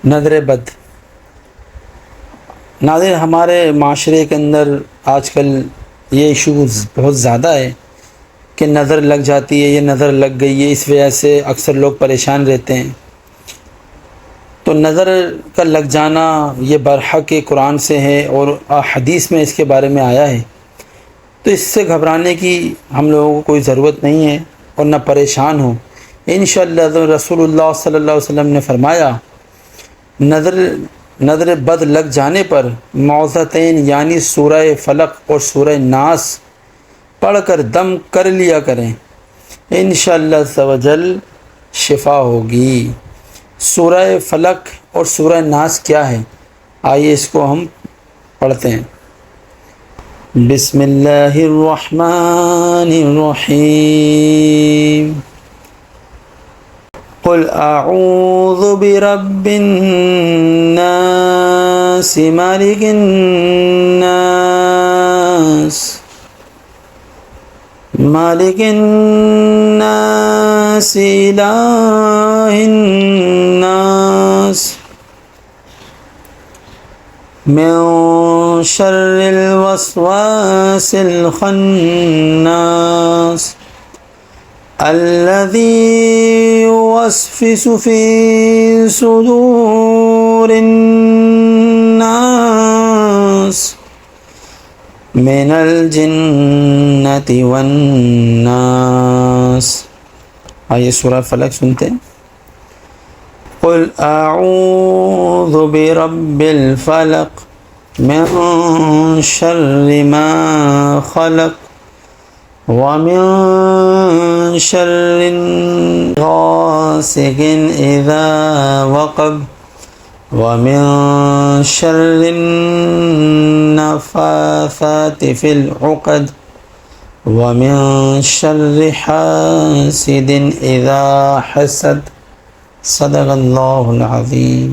نظر بد۔ ناظرین، ہمارے معاشرے کے اندر آج کل یہ ایشوز بہت زیادہ ہے کہ نظر لگ جاتی ہے، یہ نظر لگ گئی ہے، اس وجہ سے اکثر لوگ پریشان رہتے ہیں۔ تو نظر کا لگ جانا یہ برحق قرآن سے ہے اور حدیث میں اس کے بارے میں آیا ہے، تو اس سے گھبرانے کی ہم لوگوں کو کوئی ضرورت نہیں ہے اور نہ پریشان ہو۔ انشاءاللہ رسول اللہ صلی اللہ علیہ وسلم نے فرمایا، نظر بد لگ جانے پر معوذتین یعنی سورہ فلق اور سورہ ناس پڑھ کر دم کر لیا کریں، انشاءاللہ عز و جل شفا ہوگی۔ سورہ فلق اور سورہ ناس کیا ہے؟ آئیے اس کو ہم پڑھتے ہیں۔ بسم اللہ الرحمن الرحیم۔ قل اعوذ برب الناس مالک الناس مالک الناس الہ الناس من شر الوسواس الخناس الذي يوسوس في صدور الناس من الجنة والناس۔ آئیے سورہ فلق سنتے ہیں۔ قل اعوذ برب الفلق من شر ما خلق ومن شر غاسق اذا وقب ومن شر النفاثات في العقد ومن شر حاسد اذا حسد۔ صدق اللہ العظیم۔